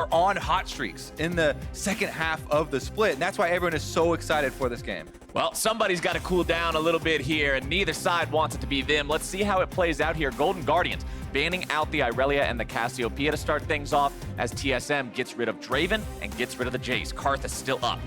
are on hot streaks in the second half of the split, and that's why everyone is so excited for this game. Well, somebody's got to cool down a little bit here, and neither side wants it to be them. Let's see how it plays out here. Golden Guardians banning out the Irelia and the Cassiopeia to start things off as TSM gets rid of Draven and gets rid of the Jace. Karth is still up.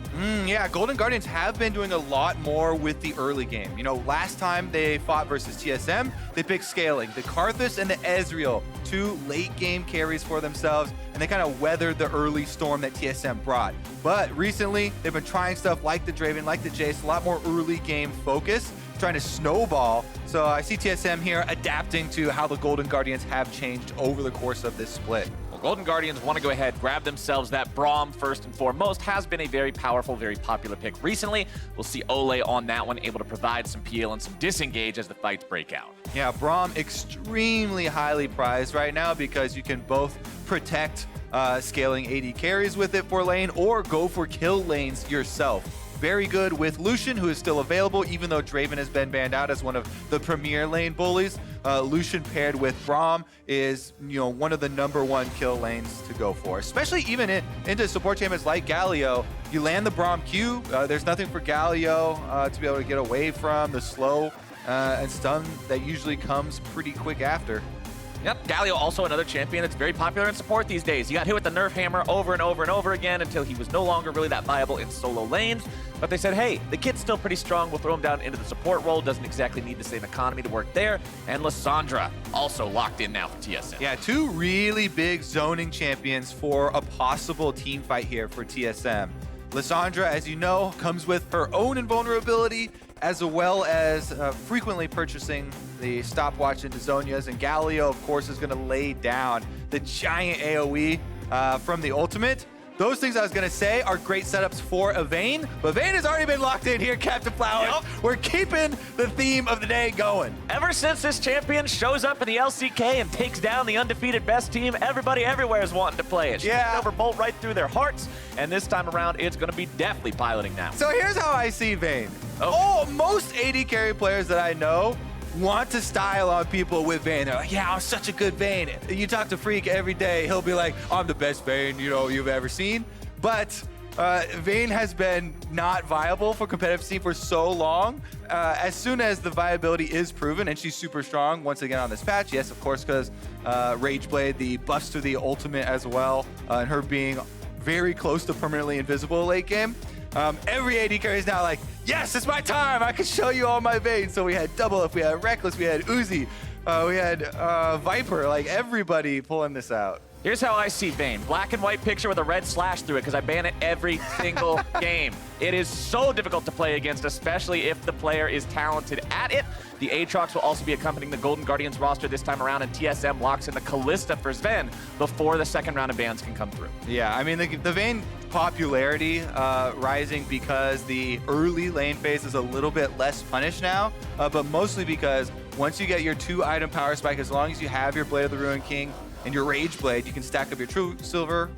Yeah, Golden Guardians have been doing a lot more with the early game. You know, last time they fought versus TSM, they picked scaling. The Karthus and the Ezreal, two late game carries for themselves, and they kind of weathered the early storm that TSM brought. But recently, they've been trying stuff like the Draven, like the Jace, a lot more early game focus, trying to snowball. So I see TSM here adapting to how the Golden Guardians have changed over the course of this split. Well, Golden Guardians want to go ahead, grab themselves that Braum first and foremost. Has been a very powerful, very popular pick recently. We'll see Ole on that one, able to provide some peel and some disengage as the fights break out. Yeah, Braum extremely highly prized right now because you can both protect scaling AD carries with it for lane or go for kill lanes yourself. Very good with Lucian, who is still available, even though Draven has been banned out as one of the premier lane bullies. Lucian paired with Braum is, one of the #1 kill lanes to go for, especially even into support champions like Galio. You land the Braum Q, there's nothing for Galio to be able to get away from the slow and stun that usually comes pretty quick after. Yep, Galio also another champion that's very popular in support these days. He got hit with the nerf hammer over and over and over again until he was no longer really that viable in solo lanes. But they said, hey, the kid's still pretty strong. We'll throw him down into the support role. Doesn't exactly need the same economy to work there. And Lissandra also locked in now for TSM. Yeah, two really big zoning champions for a possible team fight here for TSM. Lissandra, as you know, comes with her own invulnerability, as well as frequently purchasing the stopwatch into Zhonya's, and Galio, of course, is going to lay down the giant AoE from the ultimate. Those things I was going to say are great setups for a Vayne, but Vayne has already been locked in here, Captain Flowers. Yep. We're keeping the theme of the day going. Ever since this champion shows up in the LCK and takes down the undefeated best team, everybody everywhere is wanting to play it. She's over bolt right through their hearts, and this time around, it's going to be definitely piloting now. So here's how I see Vayne. Most AD carry players that I know want to style on people with Vayne. They're like, yeah, I'm such a good Vayne. You talk to Freak every day, he'll be like, I'm the best Vayne you've ever seen. But Vayne has been not viable for competitive scene for so long. As soon as the viability is proven, and she's super strong once again on this patch, yes, of course, because Rageblade, the buffs to the ultimate as well, and her being very close to permanently invisible late game. Every AD carry is now like, yes, it's my time. I can show you all my Vaynes. So we had Double Up, we had Reckless, we had Uzi, we had Viper, like everybody pulling this out. Here's how I see Vayne. Black and white picture with a red slash through it because I ban it every single game. It is so difficult to play against, especially if the player is talented at it. The Aatrox will also be accompanying the Golden Guardians roster this time around, and TSM locks in the Kalista for Sven before the second round of bans can come through. Yeah, I mean, the Vayne popularity rising because the early lane phase is a little bit less punished now, but mostly because once you get your 2-item power spike, as long as you have your Blade of the Ruined King and your Rage Blade, you can stack up your True Silver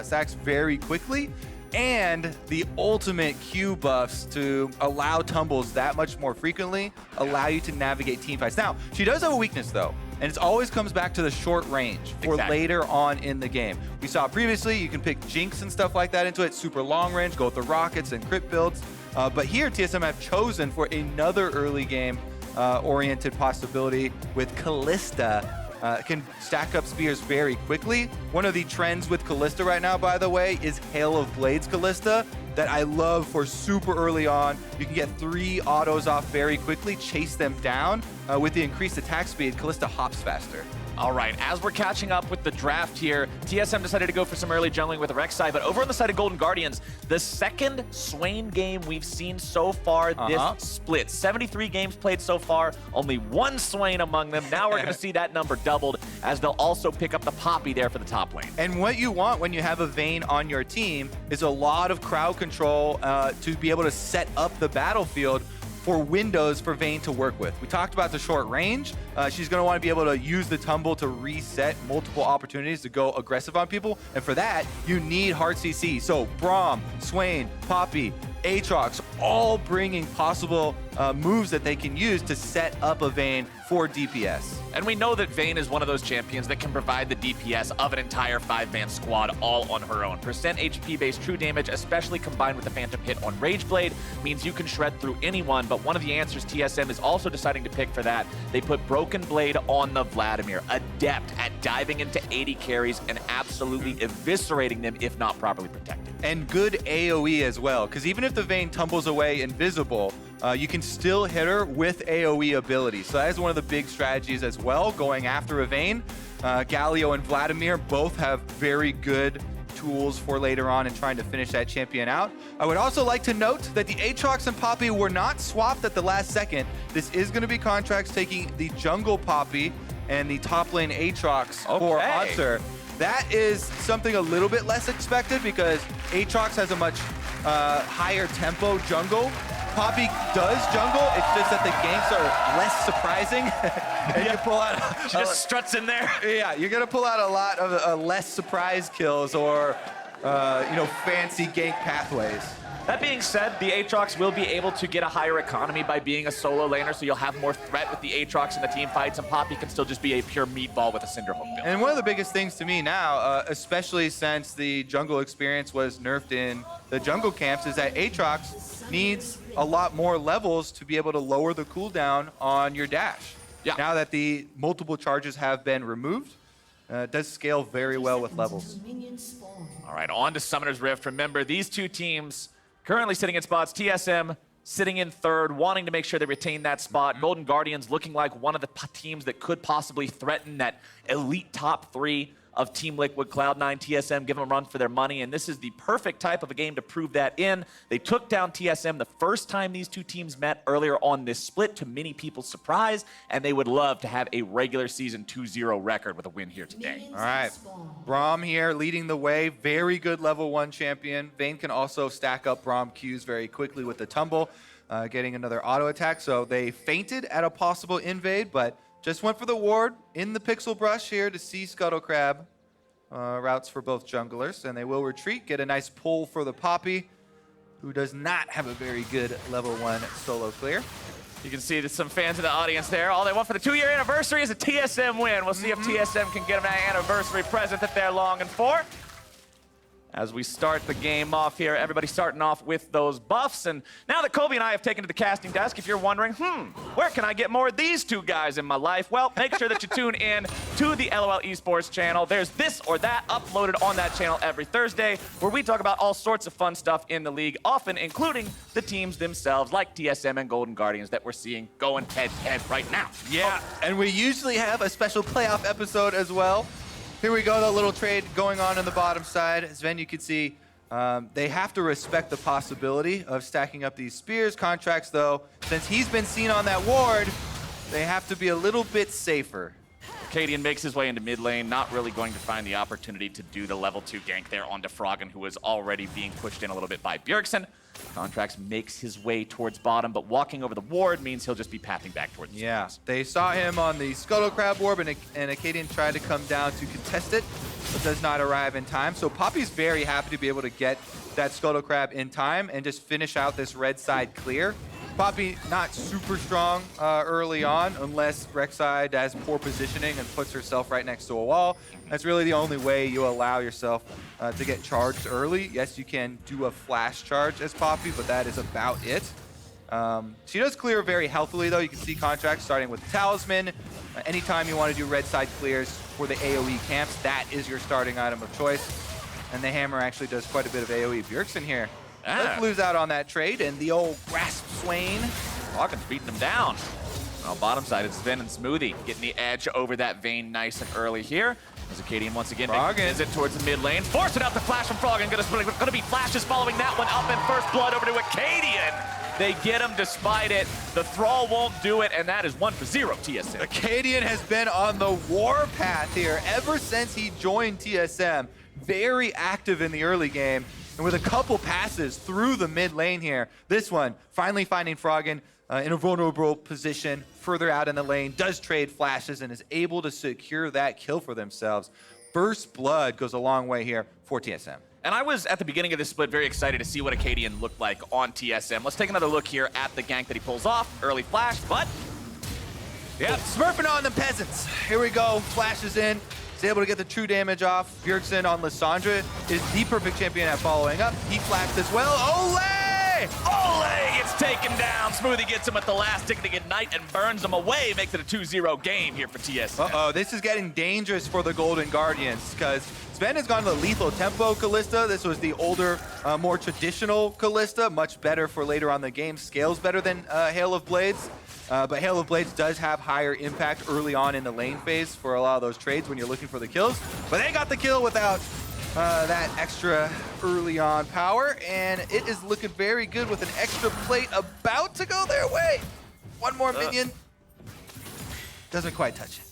stacks very quickly. And the ultimate Q buffs to allow tumbles that much more frequently allow you to navigate team fights. Now, she does have a weakness though, and it always comes back to the short range for later on in the game. We saw previously, you can pick Jinx and stuff like that into it, super long range, go with the rockets and crit builds. But here, TSM have chosen for another early game oriented possibility with Kalista. Can stack up spears very quickly. One of the trends with Kalista right now, by the way, is Hail of Blades Kalista that I love for super early on. You can get 3 autos off very quickly, chase them down. With the increased attack speed, Kalista hops faster. All right, as we're catching up with the draft here, TSM decided to go for some early jungling with the Rek'Sai, but over on the side of Golden Guardians, the second Swain game we've seen so far this split. 73 games played so far, only 1 Swain among them. Now we're going to see that number doubled as they'll also pick up the Poppy there for the top lane. And what you want when you have a Vayne on your team is a lot of crowd control to be able to set up the battlefield for windows for Vayne to work with. We talked about the short range. She's going to want to be able to use the tumble to reset multiple opportunities to go aggressive on people. And for that, you need hard CC. So Braum, Swain, Poppy, Aatrox, all bringing possible moves that they can use to set up a Vayne for DPS. And we know that Vayne is one of those champions that can provide the DPS of an entire 5-man squad all on her own. Percent HP-based true damage, especially combined with the Phantom hit on Rageblade, means you can shred through anyone, but one of the answers TSM is also deciding to pick for that. They put Broken Blade on the Vladimir, adept at diving into 80 carries and absolutely eviscerating them if not properly protected. And good AoE as well, because even if the Vayne tumbles away invisible, you can still hit her with AoE ability. So that is one of the big strategies as well, going after a Vayne. Galio and Vladimir both have very good tools for later on and trying to finish that champion out. I would also like to note that the Aatrox and Poppy were not swapped at the last second. This is going to be Contracts taking the jungle Poppy and the top lane Aatrox for Otzer. That is something a little bit less expected because Aatrox has a much higher tempo jungle. Poppy does jungle, it's just that the ganks are less surprising. And you pull out she just struts in there. Yeah, you're gonna pull out a lot of less surprise kills or fancy gank pathways. That being said, the Aatrox will be able to get a higher economy by being a solo laner, so you'll have more threat with the Aatrox in the team fights, and Poppy can still just be a pure meatball with a Cinderhook build. And one of the biggest things to me now, especially since the jungle experience was nerfed in the jungle camps, is that Aatrox needs a lot more levels to be able to lower the cooldown on your dash. Yeah. Now that the multiple charges have been removed, it does scale very well with levels. All right, on to Summoner's Rift. Remember, these two teams currently sitting in spots. TSM sitting in third, wanting to make sure they retain that spot. Golden Guardians looking like one of the teams that could possibly threaten that elite top 3 of Team Liquid, Cloud9, TSM, give them a run for their money, and this is the perfect type of a game to prove that in. They took down TSM the first time these two teams met earlier on this split, to many people's surprise, and they would love to have a regular season 2-0 record with a win here today. All right, Braum here leading the way, very good level 1 champion. Vayne can also stack up Braum Qs very quickly with the tumble, getting another auto attack, so they feinted at a possible invade, but just went for the ward in the Pixel Brush here to see Scuttle Crab routes for both junglers, and they will retreat, get a nice pull for the Poppy, who does not have a very good level 1 solo clear. You can see that some fans in the audience there. All they want for the 2-year anniversary is a TSM win. We'll see if TSM can get them that anniversary present that they're longing for. As we start the game off here, everybody starting off with those buffs. And now that Kobe and I have taken to the casting desk, if you're wondering, where can I get more of these two guys in my life? Well, make sure that you tune in to the LOL Esports channel. There's this or that uploaded on that channel every Thursday, where we talk about all sorts of fun stuff in the league, often including the teams themselves, like TSM and Golden Guardians that we're seeing going head-to-head right now. Yeah, and we usually have a special playoff episode as well. Here we go, the little trade going on the bottom side. Sven, you can see they have to respect the possibility of stacking up these spears. Contracts, though, since he's been seen on that ward, they have to be a little bit safer. Cadian makes his way into mid lane, not really going to find the opportunity to do the level 2 gank there onto Froggen, who is already being pushed in a little bit by Bjergsen. Contracts makes his way towards bottom, but walking over the ward means he'll just be pathing back towards the screens. They saw him on the Scuttle Crab Orb, and Acadian tried to come down to contest it, but does not arrive in time. So Poppy's very happy to be able to get that Scuttle Crab in time and just finish out this red side clear. Poppy not super strong early on, unless Rek'Sai has poor positioning and puts herself right next to a wall. That's really the only way you allow yourself to get charged early. Yes, you can do a flash charge as Poppy, but that is about it. She does clear very healthily, though. You can see Contracts starting with Talisman. Anytime you want to do red side clears for the AoE camps, that is your starting item of choice. And the hammer actually does quite a bit of AoE. Bjergsen here. Let's lose out on that trade, and the old Grasp Swain. Froggen's beating him down. On the bottom side, it's Sven and Smoothie getting the edge over that Vayne nice and early here. As Acadian once again makes a visit towards the mid lane. Forcing out the flash from Froggen. Gonna be flashes following that one up, and first blood over to Acadian. They get him despite it. The Thrall won't do it, and that is 1-0 TSM. Acadian has been on the war path here ever since he joined TSM. Very active in the early game. And with a couple passes through the mid lane here, this one finally finding Froggen in a vulnerable position further out in the lane, does trade flashes and is able to secure that kill for themselves. First blood goes a long way here for TSM. And I was, at the beginning of this split, very excited to see what Acadian looked like on TSM. Let's take another look here at the gank that he pulls off. Early flash, but... Yeah, smurfing on the peasants. Here we go, flashes in. He's able to get the true damage off. Bjergsen on Lissandra is the perfect champion at following up. He flashed as well. Ole! Ole gets taken down. Smoothie gets him with the last tick to ignite and burns him away. Makes it a 2-0 game here for TSM. Uh-oh, this is getting dangerous for the Golden Guardians because Sven has gone to the lethal tempo Kalista. This was the older, more traditional Kalista. Much better for later on in the game. Scales better than Hail of Blades. But Hail of Blades does have higher impact early on in the lane phase for a lot of those trades when you're looking for the kills. But they got the kill without that extra early on power, and it is looking very good with an extra plate about to go their way. One more minion. Doesn't quite touch it.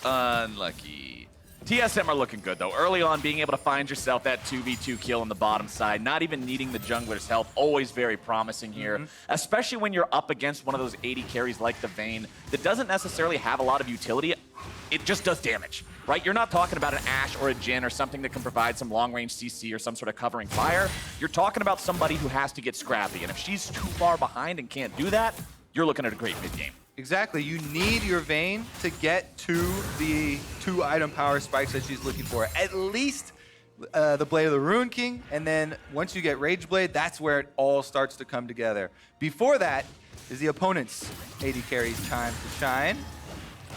Unlucky. TSM are looking good, though. Early on, being able to find yourself that 2v2 kill on the bottom side, not even needing the jungler's help, always very promising here, especially when you're up against one of those 80 carries like the Vayne that doesn't necessarily have a lot of utility. It just does damage, right? You're not talking about an Ashe or a Jhin or something that can provide some long-range CC or some sort of covering fire. You're talking about somebody who has to get scrappy, and if she's too far behind and can't do that, you're looking at a great mid-game. Exactly. You need your Vayne to get to the 2-item power spikes that she's looking for. At least the Blade of the Rune King, and then once you get Rage Blade, that's where it all starts to come together. Before that is the opponent's 80 carries time to shine,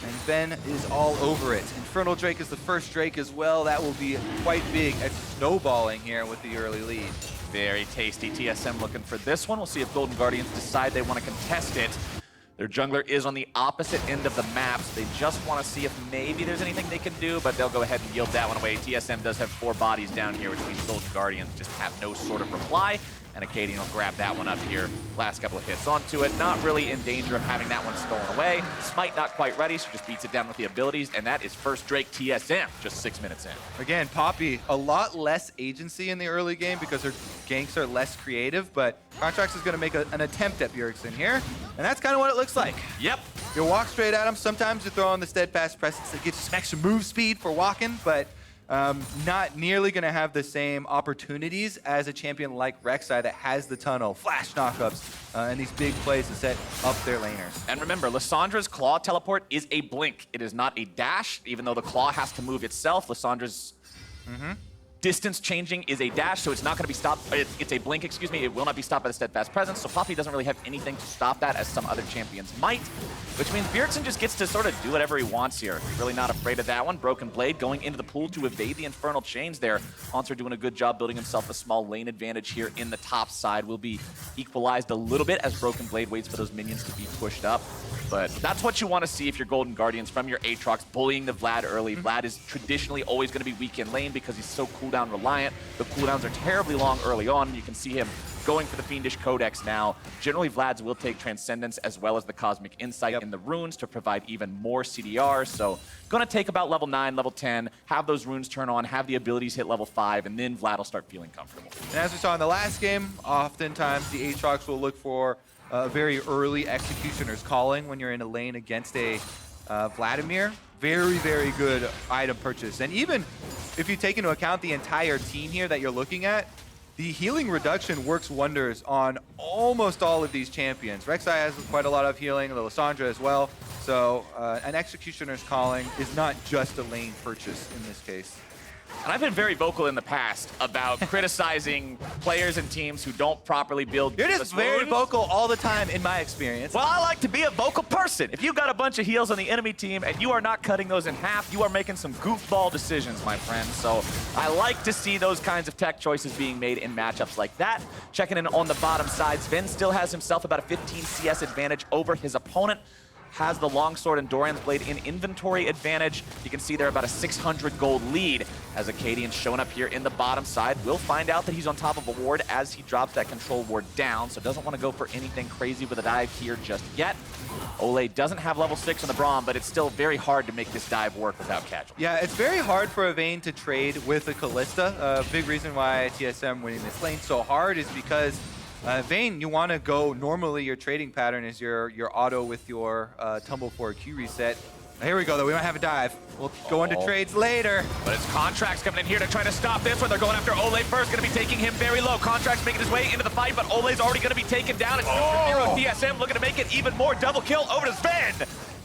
and Ben is all over it. Infernal Drake is the first Drake as well. That will be quite big at snowballing here with the early lead. Very tasty. TSM looking for this one. We'll see if Golden Guardians decide they want to contest it. Their jungler is on the opposite end of the map, so they just want to see if maybe there's anything they can do, but they'll go ahead and yield that one away. TSM does have 4 bodies down here, which means Golden Guardians just have no sort of reply, and Acadian will grab that one up here. Last couple of hits onto it. Not really in danger of having that one stolen away. Smite not quite ready, so just beats it down with the abilities, and that is first Drake TSM, just 6 minutes in. Again, Poppy, a lot less agency in the early game because her ganks are less creative, but Contracts is going to make an attempt at Bjergsen here, and that's kind of what it looks like. Yep. You walk straight at him. Sometimes you throw on the Steadfast Presence that gives you some extra move speed for walking, but not nearly going to have the same opportunities as a champion like Rek'Sai that has the tunnel, flash knockups, and these big plays to set up their laners. And remember, Lissandra's Claw teleport is a blink. It is not a dash, even though the Claw has to move itself. Lissandra's distance changing is a dash, so it's not going to be stopped. It's a blink, excuse me. It will not be stopped by the Steadfast Presence, so Poppy doesn't really have anything to stop that as some other champions might, which means Bjergsen just gets to sort of do whatever he wants here. Really not afraid of that one. Broken Blade going into the pool to evade the Infernal Chains there. Haunter doing a good job building himself a small lane advantage here in the top side. Will be equalized a little bit as Broken Blade waits for those minions to be pushed up. But that's what you want to see if you're Golden Guardians from your Aatrox, bullying the Vlad early. Vlad is traditionally always going to be weak in lane because he's so cooldown reliant. The cooldowns are terribly long early on, and you can see him going for the Fiendish Codex now. Generally, Vlad's will take Transcendence as well as the Cosmic Insight in the runes to provide even more CDR. So going to take about level 9, level 10, have those runes turn on, have the abilities hit level 5, and then Vlad will start feeling comfortable. And as we saw in the last game, oftentimes the Aatrox will look for very early Executioner's Calling when you're in a lane against a Vladimir. Very, very good item purchase. And even if you take into account the entire team here that you're looking at, the healing reduction works wonders on almost all of these champions. Rek'Sai has quite a lot of healing, Lissandra as well. So an Executioner's Calling is not just a lane purchase in this case. And I've been very vocal in the past about criticizing players and teams who don't properly build. You're just very vocal all the time in my experience. Well, I like to be a vocal person. If you've got a bunch of heals on the enemy team and you are not cutting those in half, you are making some goofball decisions, my friend. So I like to see those kinds of tech choices being made in matchups like that. Checking in on the bottom side, Sven still has himself about a 15 CS advantage over his opponent. Has the Longsword and Doran's Blade in inventory advantage. You can see they're about a 600 gold lead as Acadian's showing up here in the bottom side. We'll find out that he's on top of a ward as he drops that control ward down, so doesn't want to go for anything crazy with a dive here just yet. Ole doesn't have level 6 on the Braum, but it's still very hard to make this dive work without casualties. Yeah, it's very hard for a Vayne to trade with a Kalista. A big reason why TSM winning this lane so hard is because Vayne, you want to go, normally your trading pattern is your auto with your tumble for a Q reset. Here we go, though. We might have a dive. We'll go into trades later. But it's Contracts coming in here to try to stop this one. They're going after Ole first, going to be taking him very low. Contracts making his way into the fight, but Ole's already going to be taken down. It's 2-0 TSM looking to make it even more. Double kill over to Sven.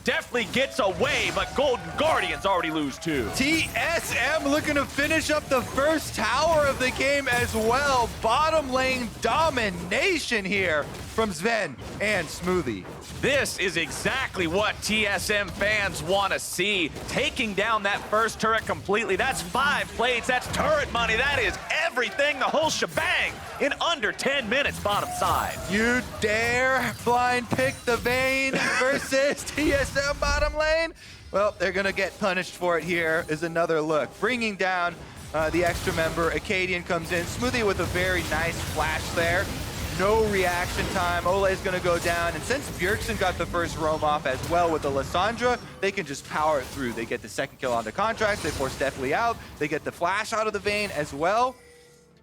Definitely gets away, but Golden Guardians already lose too. TSM looking to finish up the first tower of the game as well. Bottom lane domination here from Sven and Smoothie. This is exactly what TSM fans want to see. Taking down that first turret completely. That's 5 plates. That's turret money. That is everything, the whole shebang, in under 10 minutes bottom side. You dare blind pick the Vayne versus TSM bottom lane? Well, they're going to get punished for it here is another look. Bringing down the extra member. Acadian comes in. Smoothie with a very nice flash there. No reaction time. Ole's going to go down. And since Bjergsen got the first roam off as well with the Lissandra, they can just power it through. They get the second kill on the Contracts. They force Deathly out. They get the flash out of the Vayne as well.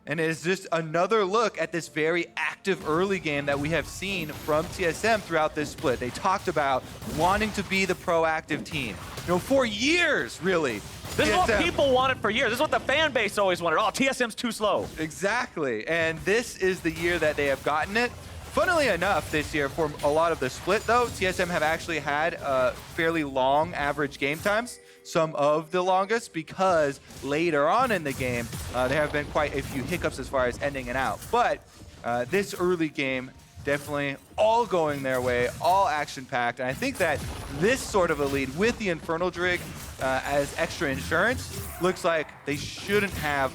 And it is just another look at this very active early game that we have seen from TSM throughout this split. They talked about wanting to be the proactive team. You know, for years, really. This is what people wanted for years. This is what the fan base always wanted. Oh, TSM's too slow. Exactly. And this is the year that they have gotten it. Funnily enough, this year, for a lot of the split, though, TSM have actually had fairly long average game times. Some of the longest, because later on in the game, there have been quite a few hiccups as far as ending it out. But this early game, definitely all going their way, all action-packed. And I think that this sort of a lead with the Infernal Drig as extra insurance looks like they shouldn't have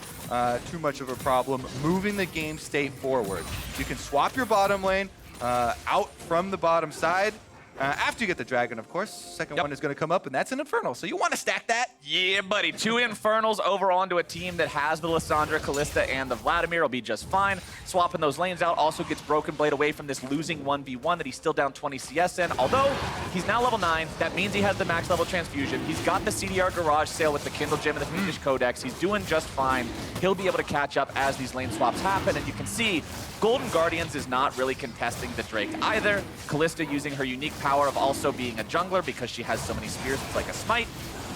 too much of a problem moving the game state forward. You can swap your bottom lane out from the bottom side. After you get the Dragon, of course. Second one is going to come up, and that's an Infernal. So you want to stack that? Yeah, buddy. 2 Infernals over onto a team that has the Lissandra, Kalista, and the Vladimir will be just fine. Swapping those lanes out also gets Broken Blade away from this losing 1v1 that he's still down 20 CS in. Although he's now level 9, that means he has the max level transfusion. He's got the CDR Garage sale with the Kindle Gem and the Fiendish Codex. He's doing just fine. He'll be able to catch up as these lane swaps happen, and you can see Golden Guardians is not really contesting the Drake either. Kalista using her unique power of also being a jungler because she has so many spears, it's like a smite.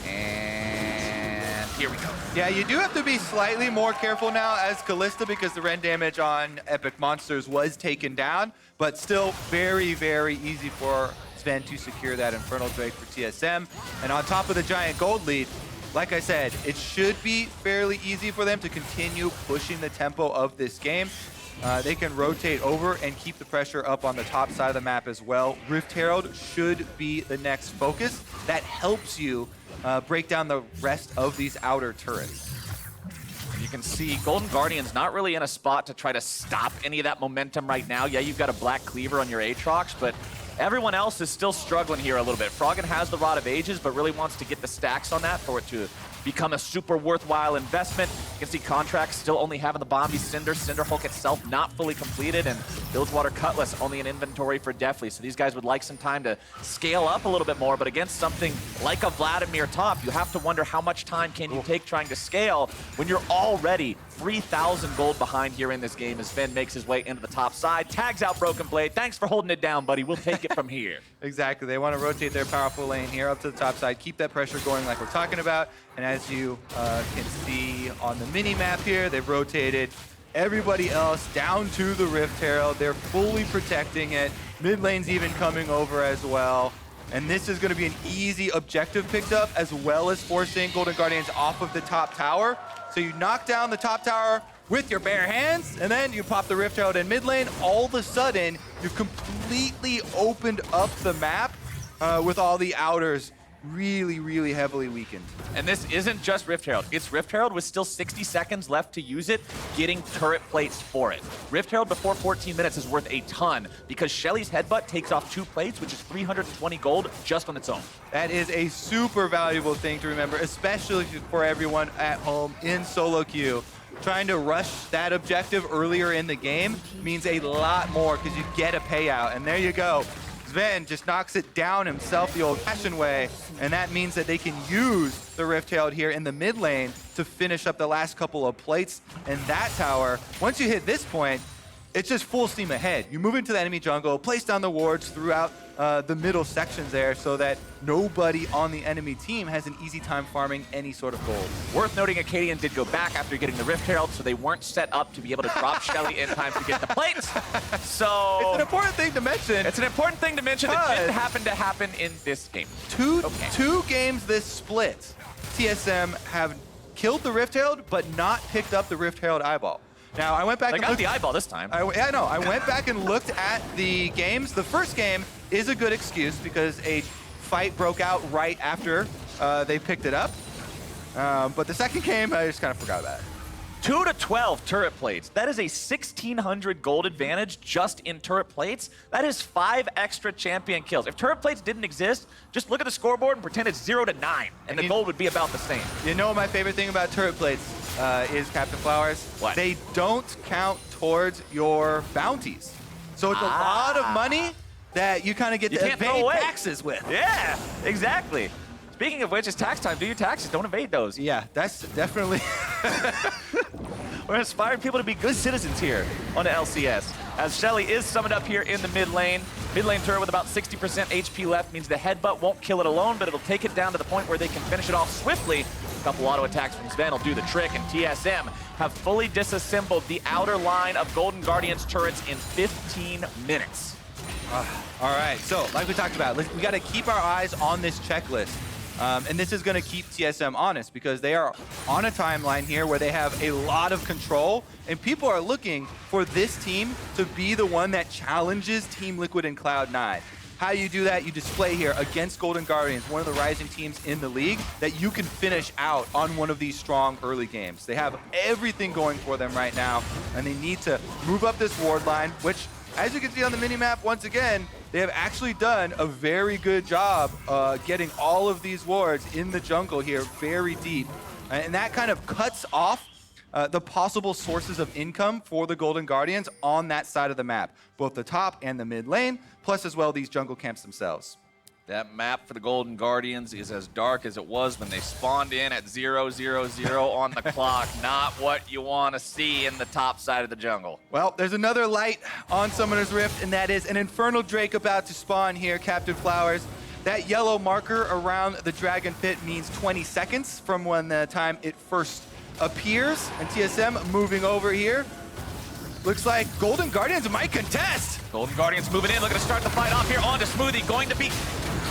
And here we go. Yeah, you do have to be slightly more careful now as Kalista because the rend damage on Epic Monsters was taken down, but still very, very easy for Sven to secure that Infernal Drake for TSM. And on top of the giant gold lead, like I said, it should be fairly easy for them to continue pushing the tempo of this game. They can rotate over and keep the pressure up on the top side of the map as well. Rift Herald should be the next focus. That helps you break down the rest of these outer turrets. You can see Golden Guardians not really in a spot to try to stop any of that momentum right now. Yeah, you've got a Black Cleaver on your Aatrox, but everyone else is still struggling here a little bit. Froggen has the Rod of Ages, but really wants to get the stacks on that for it to become a super worthwhile investment. You can see Contracts still only having the Bombi Cinder. Cinderhulk itself not fully completed, and Bilgewater Cutlass only an inventory for Deathly. So these guys would like some time to scale up a little bit more, but against something like a Vladimir top, you have to wonder how much time can you take trying to scale when you're already 3,000 gold behind here in this game as Sven makes his way into the top side, tags out Broken Blade. Thanks for holding it down, buddy. We'll take it from here. Exactly. They want to rotate their powerful lane here up to the top side, keep that pressure going like we're talking about. And as you can see on the mini-map here, they've rotated everybody else down to the Rift Herald. They're fully protecting it. Mid lane's even coming over as well. And this is going to be an easy objective picked up, as well as forcing Golden Guardians off of the top tower. So you knock down the top tower with your bare hands, and then you pop the Rift Herald in mid lane. All of a sudden, you've completely opened up the map with all the outers really, really heavily weakened. And this isn't just Rift Herald. It's Rift Herald with still 60 seconds left to use it, getting turret plates for it. Rift Herald before 14 minutes is worth a ton because Shelly's Headbutt takes off 2 plates, which is 320 gold just on its own. That is a super valuable thing to remember, especially for everyone at home in solo queue. Trying to rush that objective earlier in the game means a lot more because you get a payout. And there you go. Sven just knocks it down himself the old-fashioned way, and that means that they can use the Rift Herald here in the mid lane to finish up the last couple of plates. And that tower, once you hit this point, it's just full steam ahead. You move into the enemy jungle, place down the wards throughout the middle sections there so that nobody on the enemy team has an easy time farming any sort of gold. Worth noting, Acadian did go back after getting the Rift Herald, so they weren't set up to be able to drop Shelly in time to get the plates. So It's an important thing to mention. It's an important thing to mention that didn't happen in this game. Two games this split, TSM have killed the Rift Herald, but not picked up the Rift Herald eyeball. Now, I went back and got the eyeball this time. I know. I went back and looked at the games. The first game is a good excuse because a fight broke out right after they picked it up. But the second game, I just kind of forgot about it. 2 to 12 turret plates. That is a 1,600 gold advantage just in turret plates. That is 5 extra champion kills. If turret plates didn't exist, just look at the scoreboard and pretend it's 0 to 9, and the gold would be about the same. You know what my favorite thing about turret plates is, Captain Flowers? What? They don't count towards your bounties. So it's a lot of money that you kind of get to evade taxes with. Yeah, exactly. Speaking of which, it's tax time. Do your taxes. Don't evade those. Yeah, that's definitely... We're inspiring people to be good citizens here on the LCS. As Shelly is summoned up here in the mid lane. Mid lane turret with about 60% HP left means the headbutt won't kill it alone, but it'll take it down to the point where they can finish it off swiftly. A couple auto attacks from Sven will do the trick, and TSM have fully disassembled the outer line of Golden Guardians turrets in 15 minutes. All right, so like we talked about, we got to keep our eyes on this checklist. And this is going to keep TSM honest because they are on a timeline here where they have a lot of control, and people are looking for this team to be the one that challenges Team Liquid and Cloud9. How you do that, you display here against Golden Guardians, one of the rising teams in the league, that you can finish out on one of these strong early games. They have everything going for them right now, and they need to move up this ward line, which, as you can see on the minimap, once again, they have actually done a very good job getting all of these wards in the jungle here very deep. And that kind of cuts off the possible sources of income for the Golden Guardians on that side of the map, both the top and the mid lane, plus as well these jungle camps themselves. That map for the Golden Guardians is as dark as it was when they spawned in at 0, 0, 0 on the clock. Not what you want to see in the top side of the jungle. Well, there's another light on Summoner's Rift, and that is an Infernal Drake about to spawn here, Captain Flowers. That yellow marker around the Dragon Pit means 20 seconds from when the time it first appears. And TSM moving over here. Looks like Golden Guardians might contest. Golden Guardians moving in, looking to start the fight off here onto Smoothie. Going to be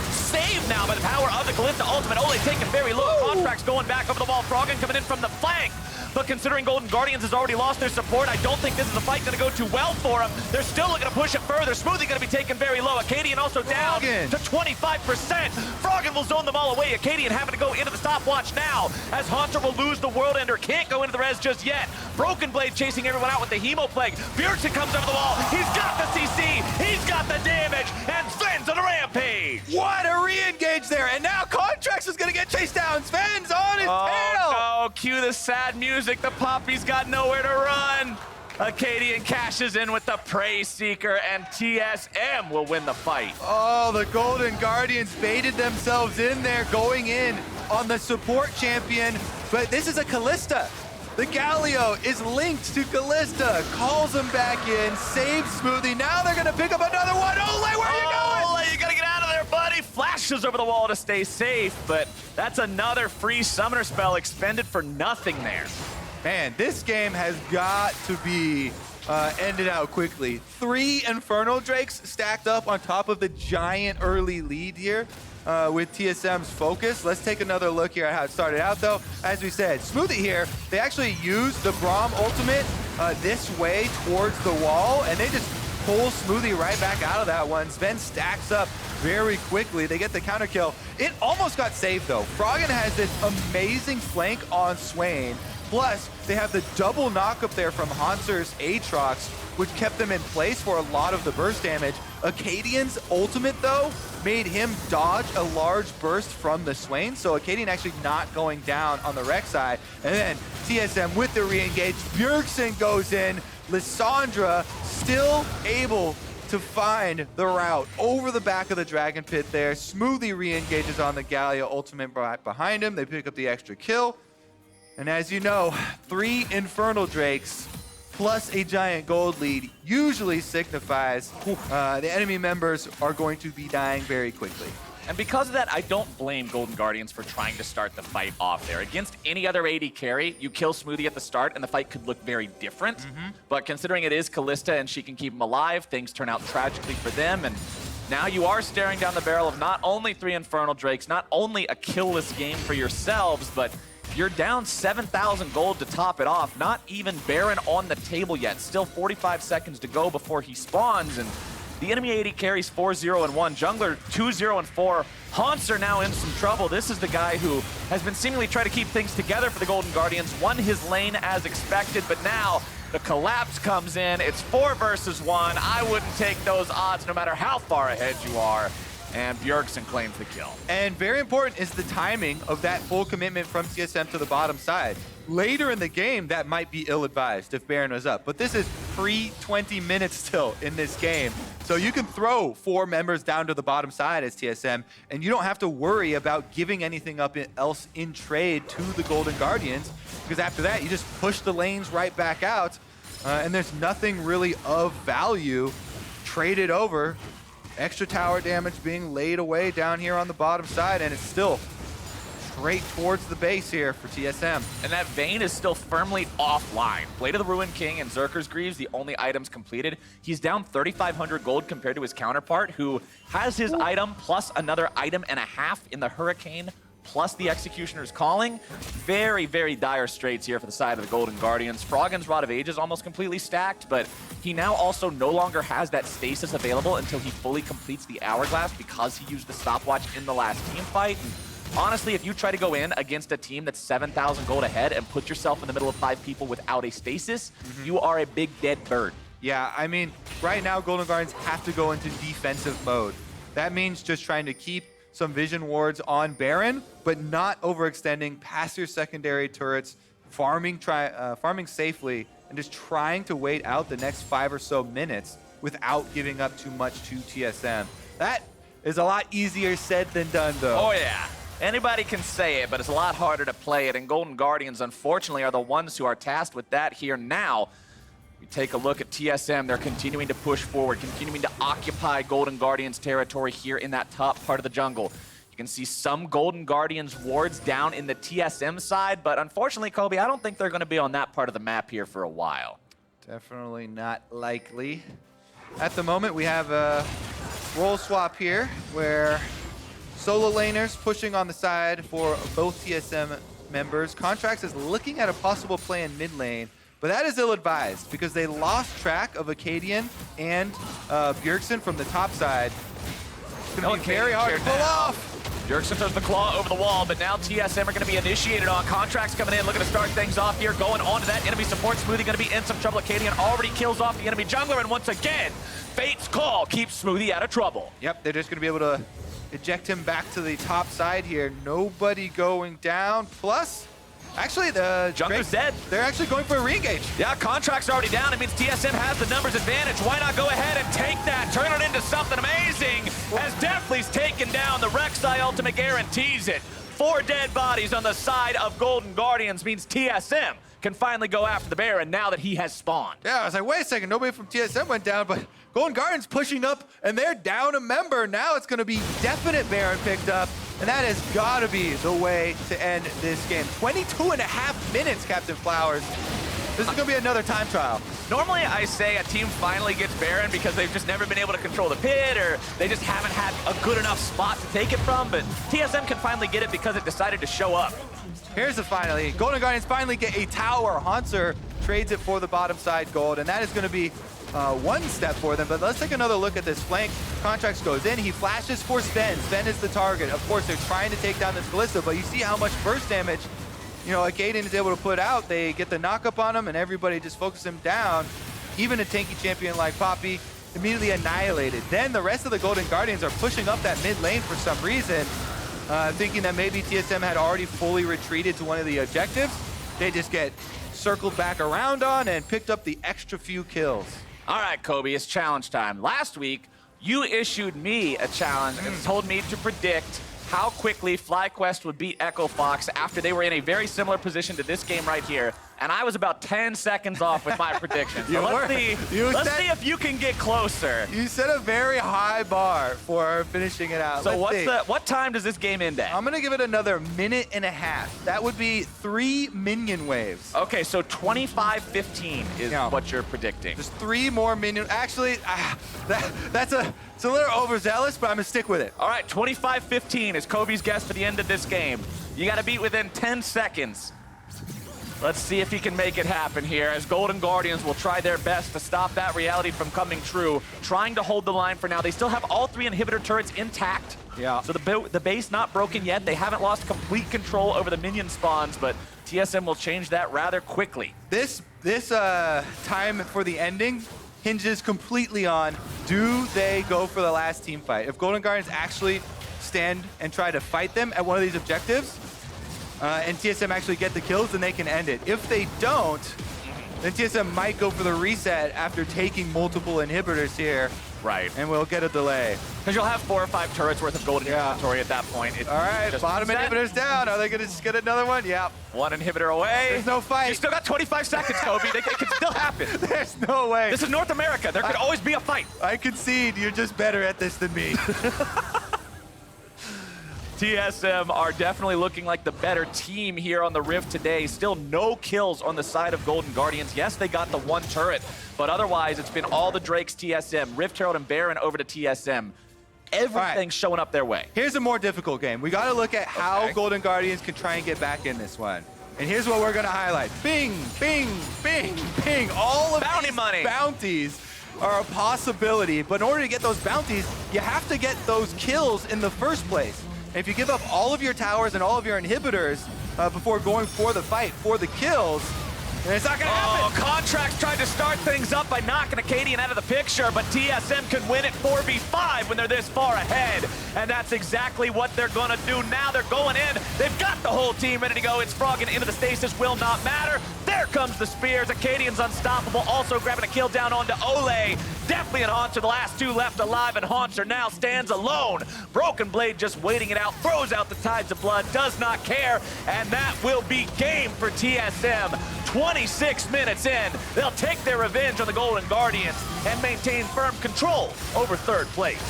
saved now by the power of the Callista ultimate. Ole taken very low. Contracts going back over the wall. Froggen coming in from the flank. But considering Golden Guardians has already lost their support, I don't think this is a fight going to go too well for them. They're still looking to push it further. Smoothie going to be taken very low. Acadian also down to 25%. Froggen will zone them all away. Acadian having to go into the stopwatch now as Haunter will lose the World Ender. Can't go into the res just yet. Broken Blade chasing everyone out with the Hemo Plague. Bjergsen comes over the wall. He's got the CC. He's got the damage. And Sven's on a rampage. What a re-engage there. And now Contracts is going to get chased down. Sven's on his tail. Oh, no. Cue the sad music. The Poppy's got nowhere to run. Acadian cashes in with the Prey Seeker, and TSM will win the fight. Oh, the Golden Guardians baited themselves in there, going in on the support champion. But this is a Callista. The Galio is linked to Callista, calls him back in, saves Smoothie. Now they're going to pick up another one. Ole, where are you going? Ole, you got to get out of there, buddy. Flashes over the wall to stay safe, but that's another free summoner spell expended for nothing there. Man, this game has got to be ended out quickly. 3 Infernal Drakes stacked up on top of the giant early lead here with TSM's focus. Let's take another look here at how it started out, though. As we said, Smoothie here, they actually used the Braum ultimate this way towards the wall, and they just pull Smoothie right back out of that one. Sven stacks up very quickly. They get the counter kill. It almost got saved, though. Froggen has this amazing flank on Swain. Plus, they have the double knock up there from Haunter's Aatrox, which kept them in place for a lot of the burst damage. Acadian's ultimate, though, made him dodge a large burst from the Swain, so Acadian actually not going down on the Rex side. And then TSM with the re-engage. Bjergsen goes in. Lissandra still able to find the route over the back of the Dragon Pit there. Smoothie re-engages on the Galio ultimate right behind him. They pick up the extra kill. And as you know, 3 Infernal Drakes, plus a giant gold lead usually signifies the enemy members are going to be dying very quickly. And because of that, I don't blame Golden Guardians for trying to start the fight off there. Against any other AD carry, you kill Smoothie at the start and the fight could look very different. But considering it is Callista and she can keep him alive, things turn out tragically for them. And now you are staring down the barrel of not only 3 Infernal Drakes, not only a killless game for yourselves, but you're down 7,000 gold to top it off. Not even Baron on the table yet. Still 45 seconds to go before he spawns. And the enemy AD carries 4-0-1, jungler 2-0-4. Haunts are now in some trouble. This is the guy who has been seemingly trying to keep things together for the Golden Guardians, won his lane as expected, but now the collapse comes in. It's 4 versus 1. I wouldn't take those odds no matter how far ahead you are. And Bjergsen claims the kill. And very important is the timing of that full commitment from TSM to the bottom side. Later in the game, that might be ill-advised if Baron was up. But this is pre-20 minutes still in this game. So you can throw 4 members down to the bottom side as TSM, and you don't have to worry about giving anything up else in trade to the Golden Guardians, because after that, you just push the lanes right back out, and there's nothing really of value traded over. Extra tower damage being laid away down here on the bottom side, and it's still straight towards the base here for TSM. And that Vayne is still firmly offline. Blade of the Ruined King and Zerker's Greaves, the only items completed. He's down 3,500 gold compared to his counterpart, who has his item plus another item and a half in the Hurricane, plus the Executioner's Calling. Very, very dire straits here for the side of the Golden Guardians. Froggen's Rod of Age is almost completely stacked, but he now also no longer has that stasis available until he fully completes the Hourglass because he used the stopwatch in the last team fight. And honestly, if you try to go in against a team that's 7,000 gold ahead and put yourself in the middle of 5 people without a stasis, you are a big dead bird. Yeah, I mean, right now Golden Guardians have to go into defensive mode. That means just trying to keep some vision wards on Baron, but not overextending past your secondary turrets, farming safely, and just trying to wait out the next 5 or so minutes without giving up too much to TSM. That is a lot easier said than done, though. Oh, yeah. Anybody can say it, but it's a lot harder to play it, and Golden Guardians, unfortunately, are the ones who are tasked with that here now. We take a look at TSM. They're continuing to push forward, continuing to occupy Golden Guardians territory here in that top part of the jungle. You can see some Golden Guardians wards down in the TSM side, but unfortunately, Kobe, I don't think they're going to be on that part of the map here for a while. Definitely not likely. At the moment, we have a role swap here where solo laners pushing on the side for both TSM members. Contracts is looking at a possible play in mid lane, but that is ill-advised because they lost track of Acadian and Bjergsen from the top side. It's going to be very hard to pull off. Bjergsen throws the claw over the wall, but now TSM are going to be initiated on. Contracts coming in, looking to start things off here. Going on to that enemy support. Smoothie going to be in some trouble. Acadian already kills off the enemy jungler, and once again, Fate's Call keeps Smoothie out of trouble. Yep, they're just going to be able to eject him back to the top side here. Nobody going down. Plus, actually, the jungler's dead. They're actually going for a re-engage. Yeah, Contract's already down. It means TSM has the numbers advantage. Why not go ahead and take that, turn it into something amazing, as Deathly's taken down. The Rek'Sai ultimate guarantees it. 4 dead bodies on the side of Golden Guardians means TSM can finally go after the Baron now that he has spawned. Yeah, I was like, wait a second, nobody from TSM went down, but Golden Guardians pushing up, and they're down a member. Now it's going to be definite Baron picked up, and that has got to be the way to end this game. 22.5 minutes, Captain Flowers. This is going to be another time trial. Normally, I say a team finally gets Baron because they've just never been able to control the pit, or they just haven't had a good enough spot to take it from, but TSM can finally get it because it decided to show up. Here's the finally. Golden Guardians finally get a tower. Haunter trades it for the bottom side gold, and that is going to be one step for them. But let's take another look at this flank. Contracts goes in. He flashes for Sven. Sven is the target. Of course, they're trying to take down this Ballista, but you see how much burst damage, you know, Acadian is able to put out. They get the knock up on him, and everybody just focuses him down. Even a tanky champion like Poppy immediately annihilated. Then the rest of the Golden Guardians are pushing up that mid lane for some reason, thinking that maybe TSM had already fully retreated to one of the objectives. They just get circled back around on and picked up the extra few kills. All right, Kobe, it's challenge time. Last week, you issued me a challenge and told me to predict how quickly FlyQuest would beat Echo Fox after they were in a very similar position to this game right here. And I was about 10 seconds off with my prediction. So let's see if you can get closer. You set a very high bar for finishing it out. So what time does this game end at? I'm going to give it another minute and a half. That would be 3 minion waves. Okay, so 25-15 is what you're predicting. Just 3 more minion. Actually, it's a little overzealous, but I'm going to stick with it. All right, 25-15 is Kobe's guess for the end of this game. You got to beat within 10 seconds. Let's see if he can make it happen here, as Golden Guardians will try their best to stop that reality from coming true, trying to hold the line for now. They still have all 3 inhibitor turrets intact. Yeah. So the base not broken yet. They haven't lost complete control over the minion spawns, but TSM will change that rather quickly. This time for the ending hinges completely on, do they go for the last team fight? If Golden Guardians actually stand and try to fight them at one of these objectives, and TSM actually get the kills, then they can end it. If they don't, then TSM might go for the reset after taking multiple inhibitors here. Right. And we'll get a delay. Because you'll have 4 or 5 turrets worth of golden inventory at that point. All right, bottom inhibitor's down. Are they going to just get another one? Yeah. 1 inhibitor away. There's no fight. You still got 25 seconds, Kobe. It can still happen. There's no way. This is North America. There could always be a fight. I concede. You're just better at this than me. TSM are definitely looking like the better team here on the Rift today. Still no kills on the side of Golden Guardians. Yes, they got the 1 turret, but otherwise it's been all the Drakes TSM. Rift Herald and Baron over to TSM. Everything's showing up their way. Here's a more difficult game. We got to look at how Golden Guardians can try and get back in this one. And here's what we're going to highlight. Bing, bing, bing, bing. All of these bounties are a possibility, but in order to get those bounties, you have to get those kills in the first place. And if you give up all of your towers and all of your inhibitors before going for the fight, for the kills, then it's not going to happen. Contracts tried to start things up by knocking Acadian out of the picture, but TSM can win it 4v5 when they're this far ahead. And that's exactly what they're going to do now. They're going in. They've got the whole team ready to go. It's frogging into the stasis. Will not matter. There comes the spears. Acadian's unstoppable. Also grabbing a kill down onto Ole. Definitely an Haunter. The last 2 left alive, and Haunter now stands alone. Broken Blade just waiting it out. Throws out the tides of blood. Does not care. And that will be game for TSM. 26 minutes in, they'll take their revenge on the Golden Guardians and maintain firm control over 3rd place.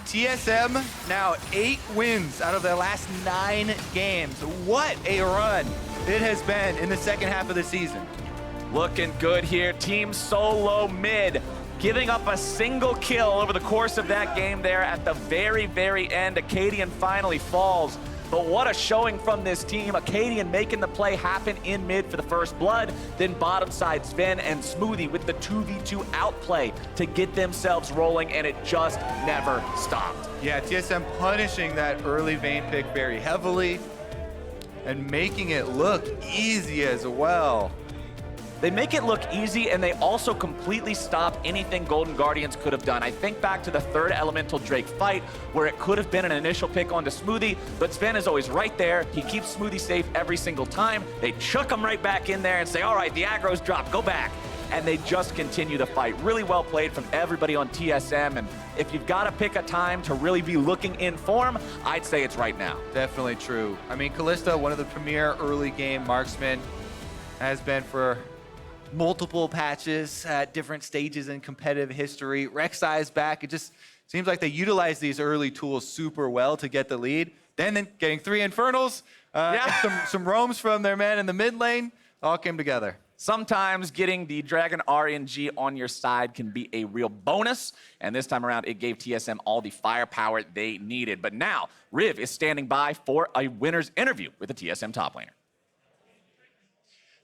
TSM now 8 wins out of their last 9 games. What a run it has been in the second half of the season. Looking good here. Team SoloMid giving up a single kill over the course of that game there at the very, very end. Acadian finally falls. But what a showing from this team. Acadian making the play happen in mid for the first blood. Then bottom side Sven and Smoothie with the 2v2 outplay to get themselves rolling, and it just never stopped. Yeah, TSM punishing that early Vayne pick very heavily and making it look easy as well. They make it look easy, and they also completely stop anything Golden Guardians could have done. I think back to the 3rd Elemental Drake fight, where it could have been an initial pick onto Smoothie, but Sven is always right there. He keeps Smoothie safe every single time. They chuck him right back in there and say, all right, the aggro's dropped, go back. And they just continue the fight. Really well played from everybody on TSM, and if you've got to pick a time to really be looking in form, I'd say it's right now. Definitely true. I mean, Callista, one of the premier early game marksmen, has been for multiple patches at different stages in competitive history. Rek'Sai's back. It just seems like they utilize these early tools super well to get the lead. Then getting 3 Infernals, some roams from their man in the mid lane, all came together. Sometimes getting the Dragon RNG on your side can be a real bonus, and this time around it gave TSM all the firepower they needed. But now, Riv is standing by for a winner's interview with the TSM top laner.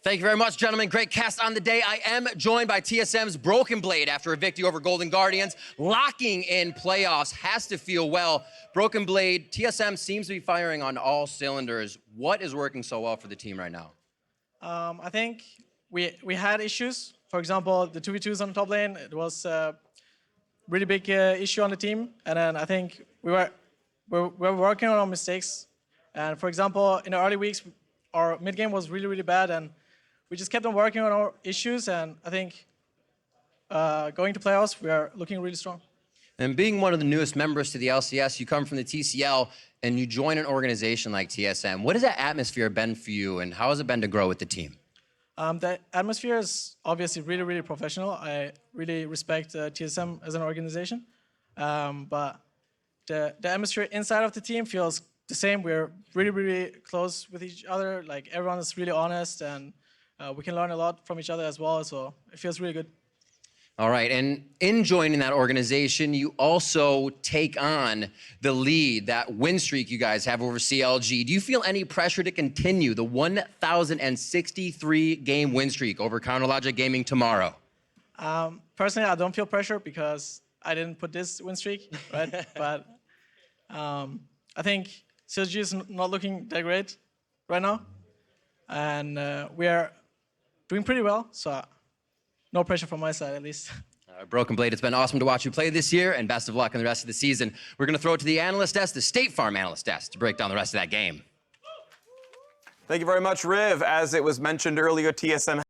Thank you very much, gentlemen. Great cast on the day. I am joined by TSM's Broken Blade after a victory over Golden Guardians. Locking in playoffs has to feel well. Broken Blade, TSM seems to be firing on all cylinders. What is working so well for the team right now? I think we had issues. For example, the 2v2s on the top lane, it was a really big issue on the team. And then I think we're working on our mistakes. And for example, in the early weeks, our mid game was really, really bad, and we just kept on working on our issues, and I think going to playoffs, we are looking really strong. And being one of the newest members to the LCS, you come from the TCL, and you join an organization like TSM. What has that atmosphere been for you, and how has it been to grow with the team? The atmosphere is obviously really, really professional. I really respect TSM as an organization. But the atmosphere inside of the team feels the same. We're really, really close with each other. Like, everyone is really honest, and we can learn a lot from each other as well. So it feels really good. All right, and in joining that organization, you also take on the lead, that win streak you guys have over CLG. Do you feel any pressure to continue the 1,063 game win streak over Counterlogic Gaming tomorrow? Personally, I don't feel pressure because I didn't put this win streak, right? But I think CLG is not looking that great right now, and we are doing pretty well. So no pressure from my side, at least. Broken Blade, it's been awesome to watch you play this year, and best of luck in the rest of the season. We're going to throw it to the analyst desk, the State Farm analyst desk, to break down the rest of that game. Thank you very much, Riv. As it was mentioned earlier, TSM